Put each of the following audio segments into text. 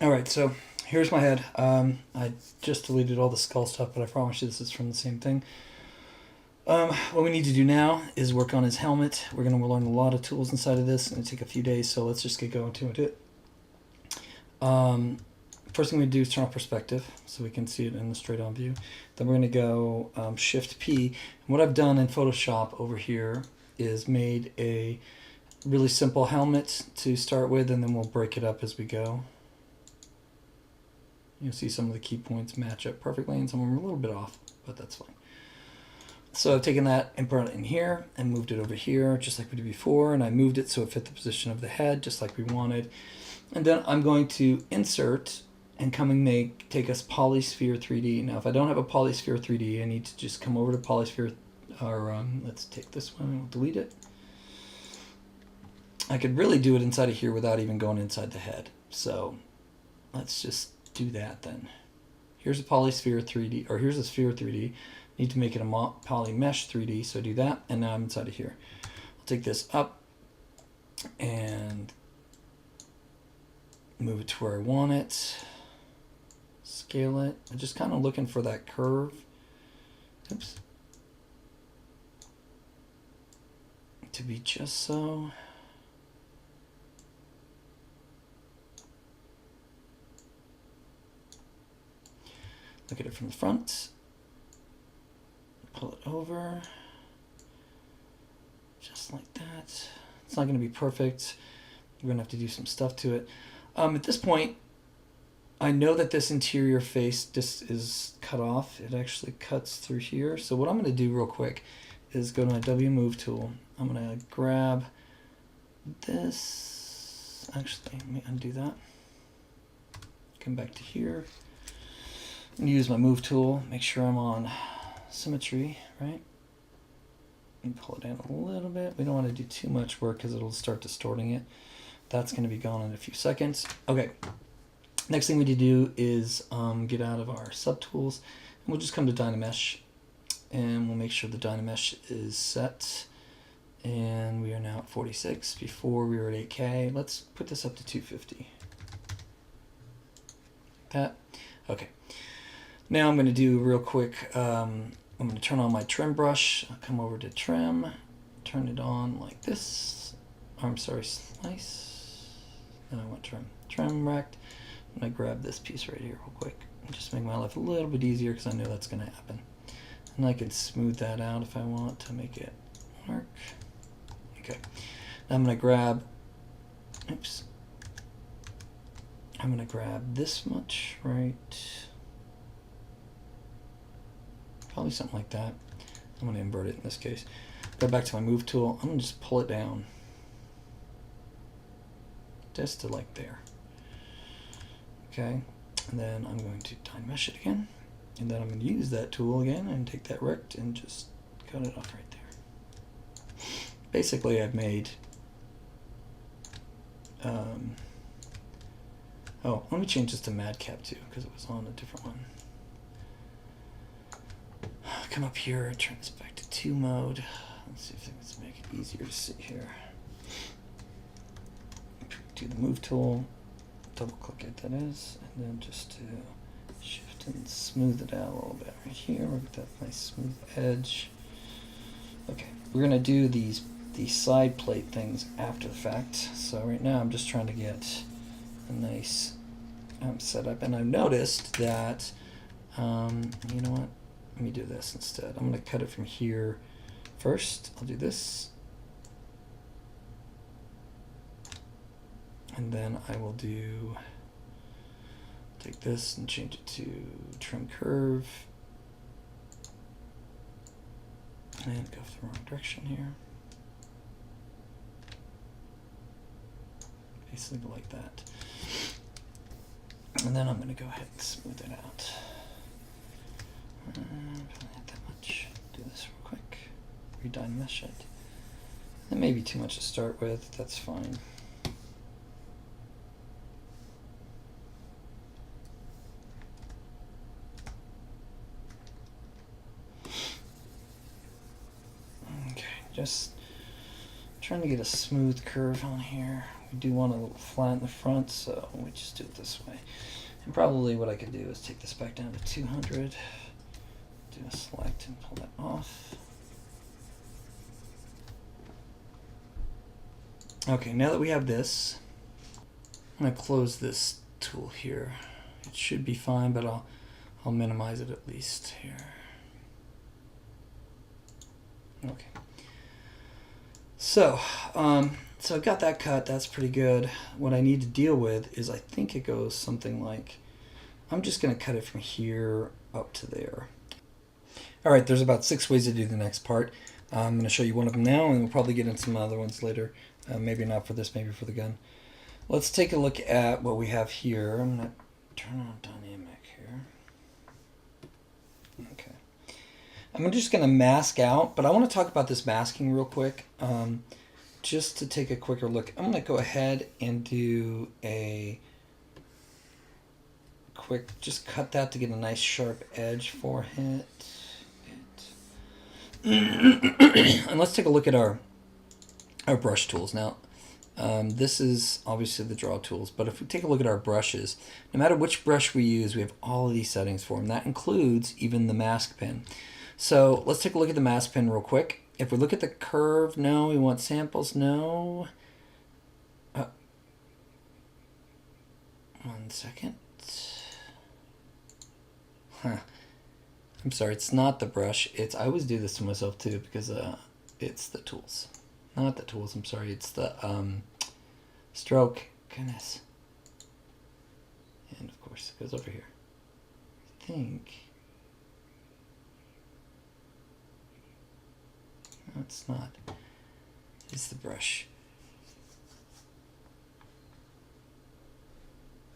All right, so here's my head. I just deleted all the skull stuff, but I promise you this is from the same thing. What we need to do now is work on his helmet. We're going to learn a lot of tools inside of this. It's going to take a few days, so let's just get going to it. First thing we do is turn off perspective so we can see it in the straight on view. Then we're going to go Shift P. And what I've done in Photoshop over here is made a really simple helmet to start with, and then we'll break it up as we go. You'll see some of the key points match up perfectly, and some of them are a little bit off, but that's fine. So I've taken that and brought it in here and moved it over here just like we did before, and I moved it so it fit the position of the head just like we wanted. And then I'm going to insert and come and take us Polysphere 3D. Now if I don't have a Polysphere 3D, I need to just come over to Polysphere, or let's take this one and we'll delete it. I could really do it inside of here without even going inside the head. So let's just do that then. Here's a Polysphere 3D, or here's a Sphere 3D. Need to make it a Poly Mesh 3D, so do that, and now I'm inside of here. I'll take this up and move it to where I want it. Scale it. I'm just kind of looking for that curve. Oops. To be just so. Look at it from the front. Pull it over. Just like that. It's not going to be perfect. We're going to have to do some stuff to it. At this point, I know that this interior face just is cut off. It actually cuts through here. So what I'm going to do real quick is go to my W move tool. I'm going to grab this. Actually, let me undo that. Come back to here. I'm going to use my move tool. Make sure I'm on symmetry, right? And pull it in a little bit. We don't want to do too much work because it'll start distorting it. That's going to be gone in a few seconds. Okay. Next thing we need to do is get out of our subtools, and we'll just come to Dynamesh, and we'll make sure the Dynamesh is set. And we are now at 46. Before we were at 8K. Let's put this up to 250. That. Okay. Now I'm going to do real quick. I'm going to turn on my trim brush. I'll come over to trim, turn it on like this. I'm sorry, slice. Then I want trim. Trim rect. I'm going to grab this piece right here real quick and just make my life a little bit easier because I know that's going to happen. And I can smooth that out if I want to make it work. Okay. Now I'm going to grab, oops. I'm going to grab this much, right? Probably something like that. I'm going to invert it in this case. Go back to my move tool. I'm going to just pull it down. Just to like there. Okay. And then I'm going to Dynamesh it again. And then I'm going to use that tool again and take that rect and just cut it off right there. Basically, I've made... oh, let me change this to Madcap too, because it was on a different one. Come up here and turn this back to 2 mode. Let's see if I can make it easier to see here. Do the move tool, double click it, that is, and then just to shift and smooth it out a little bit right here. We'll get that nice smooth edge. Okay, we're gonna do these side plate things after the fact. So right now I'm just trying to get a nice setup, and I've noticed that you know what? Let me do this instead. I'm going to cut it from here first. I'll do this. And then I will take this and change it to trim curve. And go the wrong direction here. Basically like that. And then I'm going to go ahead and smooth it out. Not that much. Do this real quick. Redynamesh it. That may be too much to start with. That's fine. Okay, just trying to get a smooth curve on here. We do want a little flat in the front, so we just do it this way. And probably what I could do is take this back down to 200, do a select and pull that off. Okay, now that we have this, I'm going to close this tool here. It should be fine, but I'll minimize it at least here. Okay. So I've got that cut. That's pretty good. What I need to deal with is I think it goes something like, I'm just going to cut it from here up to there. All right, there's about 6 ways to do the next part. I'm going to show you one of them now, and we'll probably get into some other ones later. Maybe not for this, maybe for the gun. Let's take a look at what we have here. I'm going to turn on dynamic here. Okay. I'm just going to mask out, but I want to talk about this masking real quick. Just to take a quicker look, I'm going to go ahead and do a quick, just cut that to get a nice sharp edge for it. And let's take a look at our brush tools. Now, this is obviously the draw tools, but if we take a look at our brushes, no matter which brush we use, we have all of these settings for them. That includes even the mask pen. So let's take a look at the mask pen real quick. If we look at the curve, no. We want samples, no. 1 second. Huh. I'm sorry, it's not the brush. I always do this to myself too because it's the tools. Not the tools, I'm sorry. It's the stroke. Goodness. And of course, it goes over here. I think. No, it's not. It's the brush.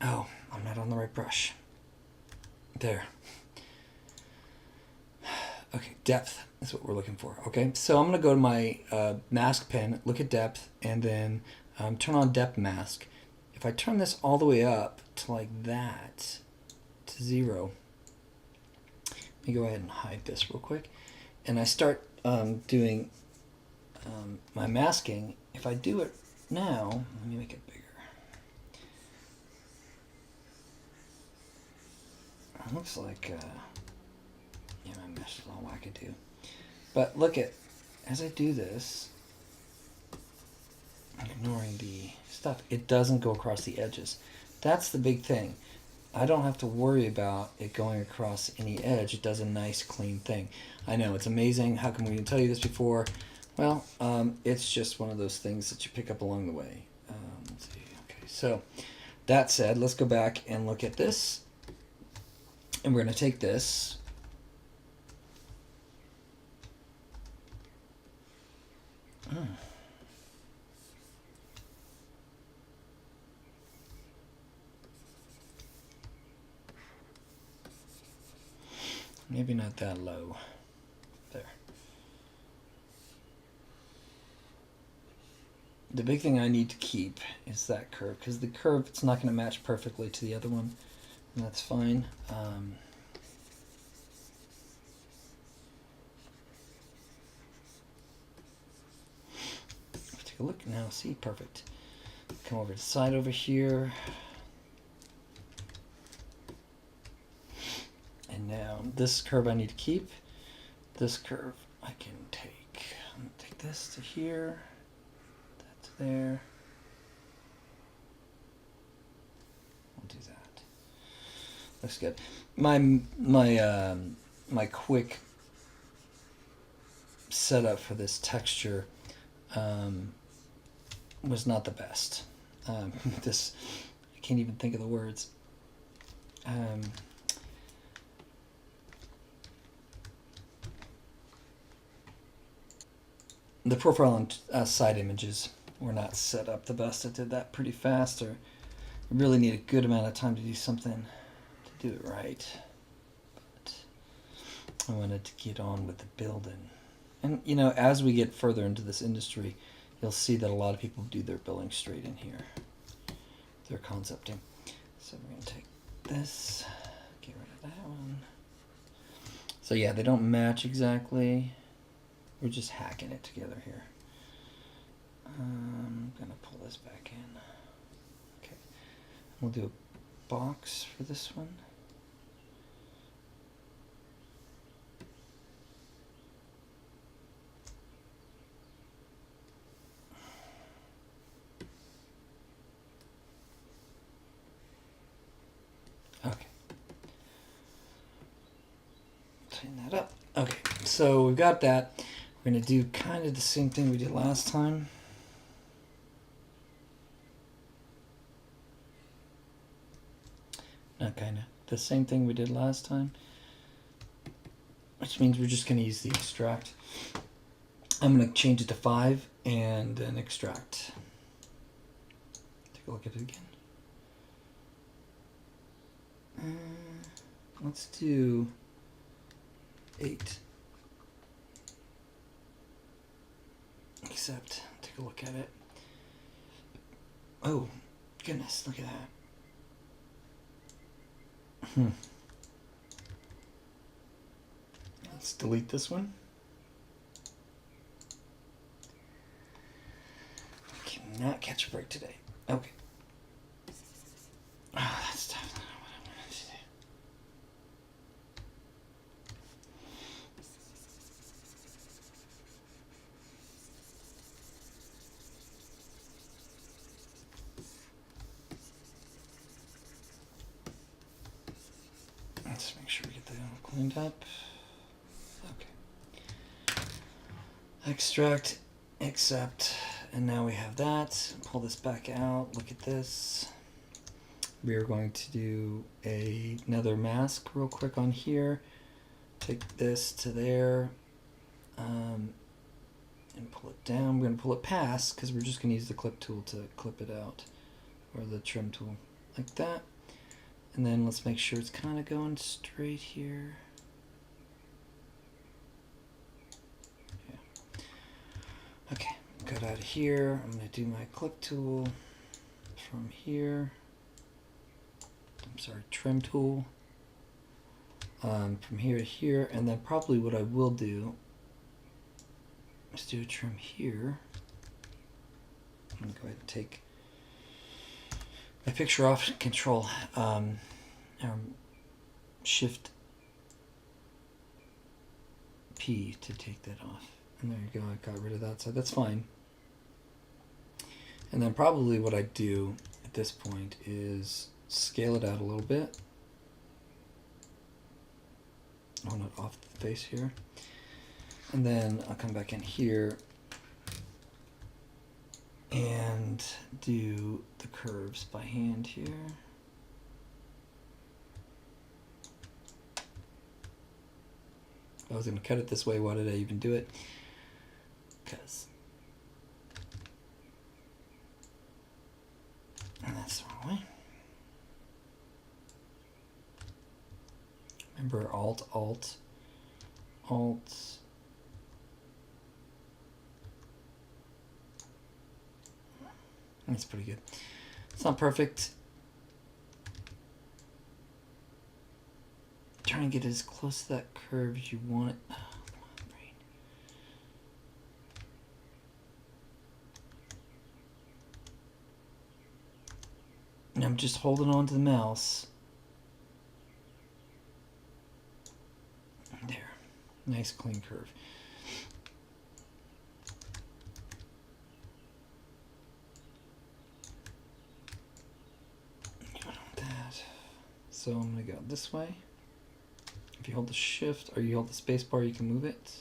Oh, I'm not on the right brush. There. Okay, depth is what we're looking for. Okay, so I'm going to go to my mask pen, look at depth, and then turn on depth mask. If I turn this all the way up to like that, to 0, let me go ahead and hide this real quick. And I start doing my masking. If I do it now, let me make it bigger. It looks like, yeah, my mesh is all wackadoo. But look at, as I do this, I'm ignoring the stuff. It doesn't go across the edges. That's the big thing. I don't have to worry about it going across any edge. It does a nice, clean thing. I know, it's amazing. How come we didn't tell you this before? Well, it's just one of those things that you pick up along the way. Let's see. Okay, so that said, let's go back and look at this. And we're going to take this. Maybe not that low. There. The big thing I need to keep is that curve, because the curve, it's not going to match perfectly to the other one, and that's fine. Take a look now, see, perfect. Come over to the side over here. And now this curve I need to keep. This curve I can take. I'm going to take this to here. That to there. We'll do that. Looks good. My quick setup for this texture was not the best. This, I can't even think of the words. The profile and side images were not set up the best. I did that pretty fast, or I really need a good amount of time to do something to do it right. But I wanted to get on with the building. And, you know, as we get further into this industry, you'll see that a lot of people do their billing straight in here. Their concepting. So we're going to take this, get rid of that one. So yeah, they don't match exactly. We're just hacking it together here. I'm gonna pull this back in. Okay, we'll do a box for this one. Okay. Tighten that up. Okay, so we've got that. We're going to do kind of the same thing we did last time. Not kind of. The same thing we did last time. Which means we're just going to use the extract. I'm going to change it to 5 and then extract. Take a look at it again. Let's do 8. Except, take a look at it. Oh, goodness, look at that. Let's delete this one. I cannot catch a break today. Okay. Oh, that's definitely not what I wanted to do. Let's make sure we get that all cleaned up. Okay. Extract, accept, and now we have that. Pull this back out. Look at this. We are going to do another mask real quick on here. Take this to there, and pull it down. We're going to pull it past because we're just going to use the clip tool to clip it out, or the trim tool, like that. And then let's make sure it's kind of going straight here. Yeah. Okay, cut out of here. I'm going to do my clip tool from here. I'm sorry, trim tool. From here to here, and then probably what I will do is do a trim here. I'm going to go ahead and take my picture off, Control Shift P to take that off. And there you go, I got rid of that, so that's fine. And then probably what I do at this point is scale it out a little bit. I want it off the face here. And then I'll come back in here and do the curves by hand here. I was going to cut it this way. Why did I even do it? Because. And that's the wrong way. Remember Alt, Alt, Alt. That's pretty good. It's not perfect. Try and get as close to that curve as you want it. Oh, come on, brain. And I'm just holding on to the mouse. There. Nice clean curve. So I'm going to go this way. If you hold the shift or you hold the space bar, you can move it.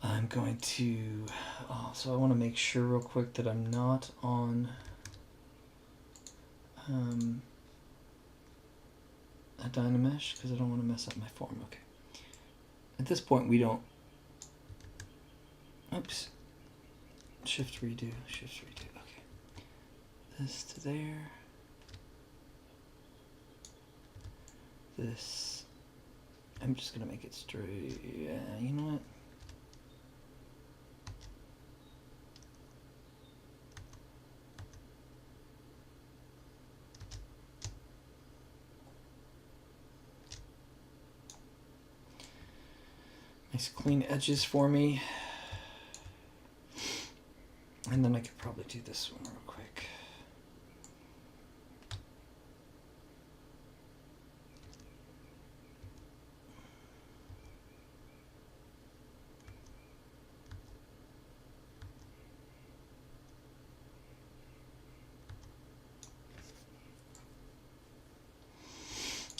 I'm going to, so I want to make sure real quick that I'm not on a Dynamesh because I don't want to mess up my form. Okay. At this point, we don't, oops, shift redo, okay. This to there. This, I'm just gonna make it straight. Yeah, you know what? My nice clean edges for me. And then I could probably do this one real quick.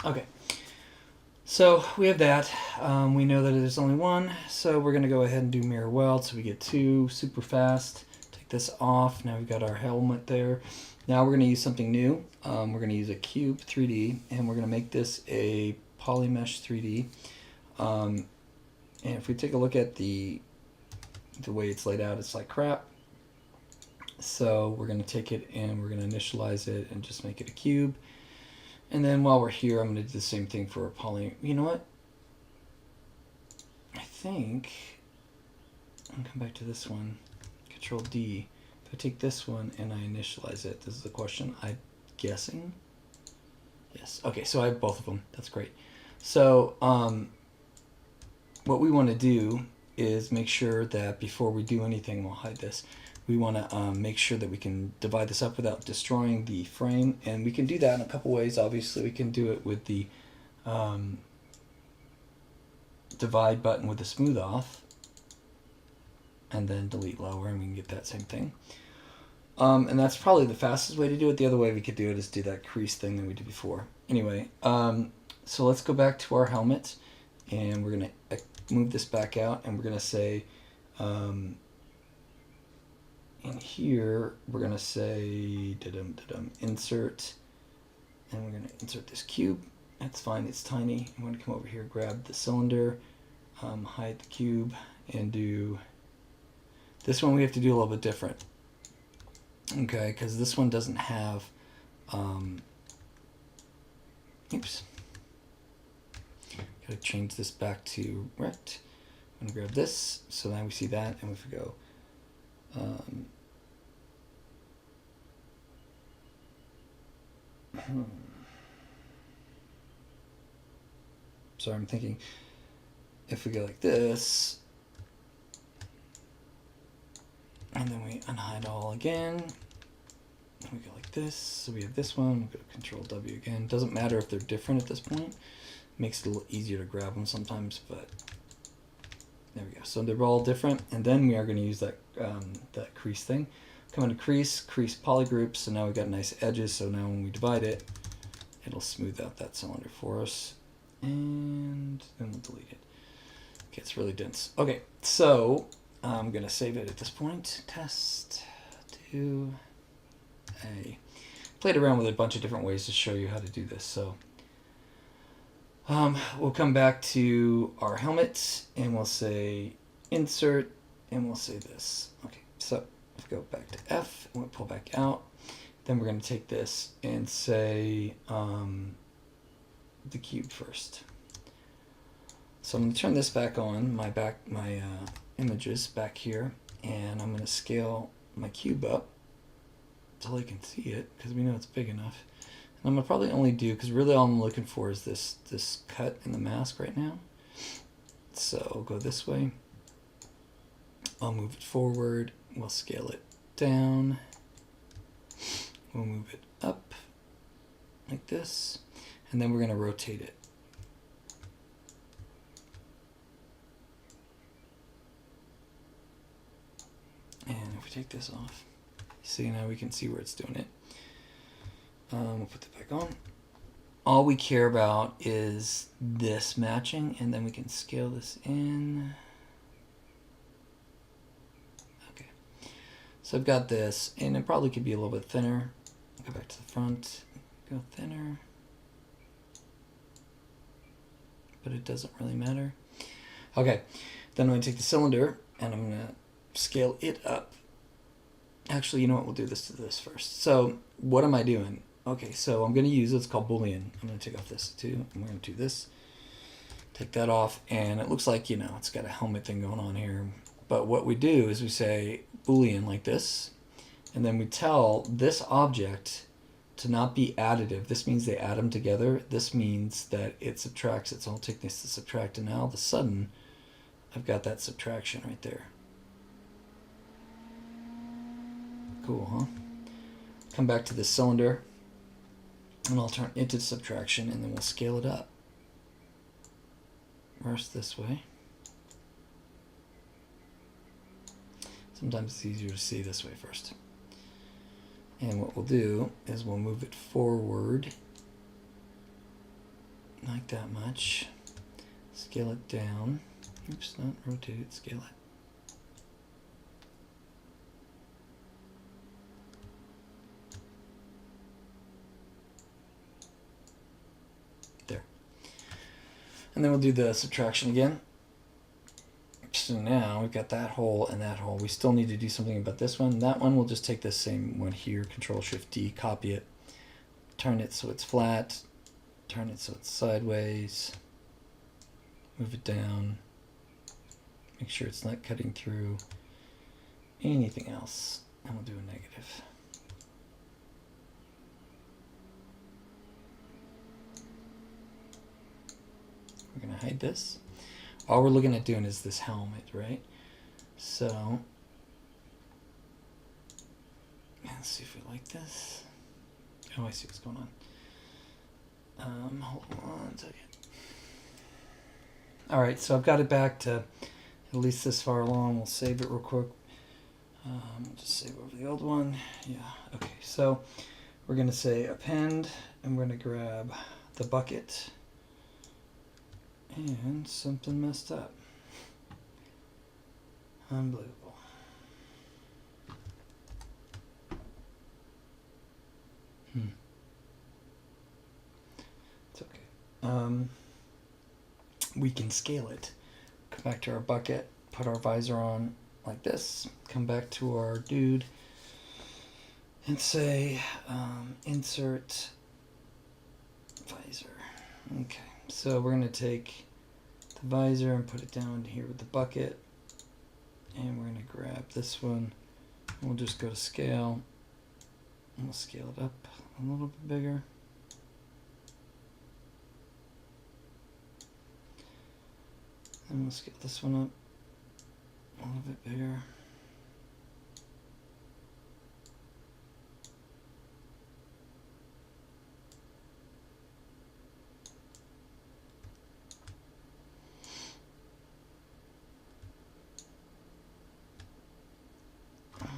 Okay, so we have that. We know that there's only one, so we're going to go ahead and do mirror weld. So we get two super fast. Take this off. Now we've got our helmet there. Now we're going to use something new. We're going to use a cube 3D, and we're going to make this a polymesh 3D. And if we take a look at the way it's laid out, it's like crap. So we're going to take it and we're going to initialize it and just make it a cube. And then while we're here, I'm going to do the same thing for a poly. You know what? I think I'll come back to this one. Control D. If I take this one and I initialize it, this is the question. I'm guessing. Yes. Okay, so I have both of them. That's great. So what we want to do is make sure that before we do anything, we'll hide this. We want to make sure that we can divide this up without destroying the frame, and we can do that in a couple ways. Obviously, we can do it with the divide button with the smooth off, and then delete lower, and we can get that same thing. And that's probably the fastest way to do it. The other way we could do it is do that crease thing that we did before. Anyway, so let's go back to our helmet, and we're going to move this back out, and we're going to say... in here, we're going to say insert, and we're going to insert this cube. That's fine, it's tiny. I'm going to come over here, grab the cylinder, hide the cube, and do this one. We have to do a little bit different, okay, because this one doesn't have, oops, got to change this back to rect. I'm going to grab this, so now we see that, and if we go, sorry, I'm thinking if we go like this, and then we unhide all again, and we go like this, so we have this one, we go to Control W again. Doesn't matter if they're different at this point. Makes it a little easier to grab them sometimes, but there we go. So they're all different, and then we are going to use that that crease thing. Come into crease polygroup, so now we've got nice edges, so now when we divide it, it'll smooth out that cylinder for us, and then we'll delete it. Okay, it's really dense. Okay, so I'm going to save it at this point. Test 2A. Played around with a bunch of different ways to show you how to do this, so we'll come back to our helmet, and we'll say insert, and we'll say this. Okay, so if we go back to F, and we'll pull back out, then we're going to take this and say the cube first. So I'm going to turn this back on, my images back here, and I'm going to scale my cube up until I can see it, because we know it's big enough. And I'm going to probably only do, because really all I'm looking for is this cut in the mask right now. So I'll go this way. I'll move it forward. We'll scale it down. We'll move it up like this. And then we're going to rotate it. And if we take this off, see, now we can see where it's doing it. We'll put that back on. All we care about is this matching, and then we can scale this in. Okay. So I've got this, and it probably could be a little bit thinner. Go back to the front, go thinner. But it doesn't really matter. Okay, then I'm going to take the cylinder, and I'm going to scale it up. Actually, you know what? We'll do this first. So what am I doing? Okay, so I'm going to use what's called Boolean. I'm going to take off this too. I'm going to do this. Take that off, and it looks like, you know, it's got a helmet thing going on here. But what we do is we say Boolean like this, and then we tell this object to not be additive. This means they add them together. This means that it subtracts. It's all taking this to subtract, and now all of a sudden, I've got that subtraction right there. Cool, huh? Come back to this cylinder, and I'll turn it to subtraction, and then we'll scale it up. Reverse this way. Sometimes it's easier to see this way first. And what we'll do is we'll move it forward like that much. Scale it down. Oops, not rotate it, scale it. There. And then we'll do the subtraction again. So now we've got that hole and that hole. We still need to do something about this one. That one, we'll just take this same one here, Control-Shift-D, copy it, turn it so it's flat, turn it so it's sideways, move it down, make sure it's not cutting through anything else, and we'll do a negative. We're going to hide this. All we're looking at doing is this helmet, right? So, let's see if we like this. Oh, I see what's going on. Hold on a second. All right, so I've got it back to at least this far along. We'll save it real quick. Just save over the old one. Yeah, okay. So we're going to say append, and we're going to grab the bucket. And something messed up. Unbelievable. It's okay. We can scale it. Come back to our bucket, put our visor on like this, come back to our dude, and say insert visor. Okay. So we're going to take the visor and put it down here with the bucket, and we're going to grab this one, and we'll just go to scale, and we'll scale it up a little bit bigger. And we'll scale this one up a little bit bigger.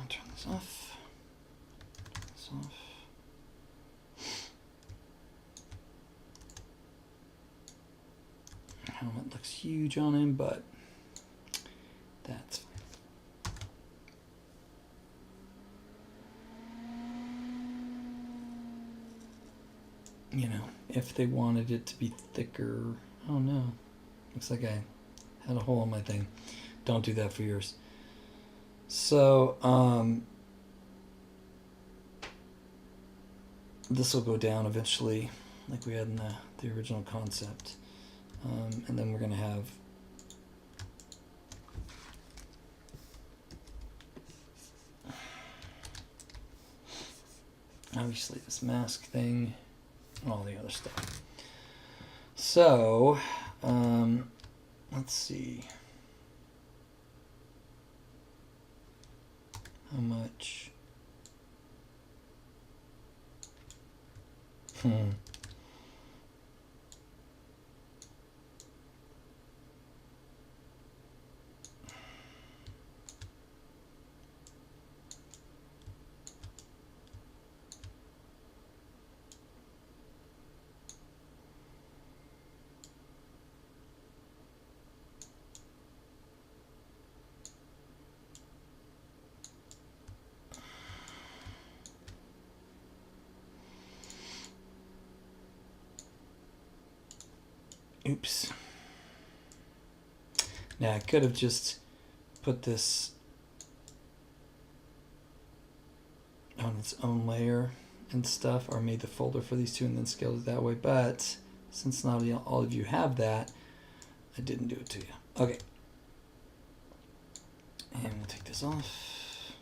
Turn this off. Turn this off. Helmet looks huge on him, but that's fine. You know, if they wanted it to be thicker, oh no, looks like I had a hole in my thing. Don't do that for yours. So, this will go down eventually, like we had in the original concept. And then we're going to have obviously this mask thing and all the other stuff. So, let's see. How much? Oops. Now I could have just put this on its own layer and stuff, or made the folder for these two and then scaled it that way, but since not all of you have that, I didn't do it to you. Okay. And we'll take this off,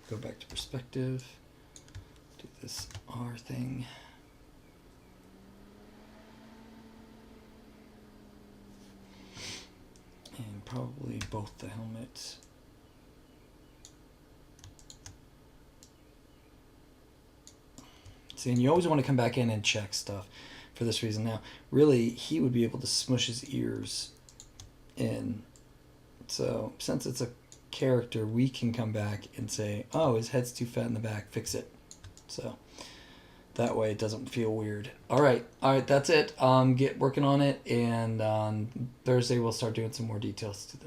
go back to perspective, do this R thing. And probably both the helmets. See, and you always want to come back in and check stuff for this reason. Now, really, he would be able to smush his ears in. So, since it's a character, we can come back and say, oh, his head's too fat in the back, fix it. So, that way it doesn't feel weird. All right, that's it. Get working on it, and on Thursday we'll start doing some more details to this.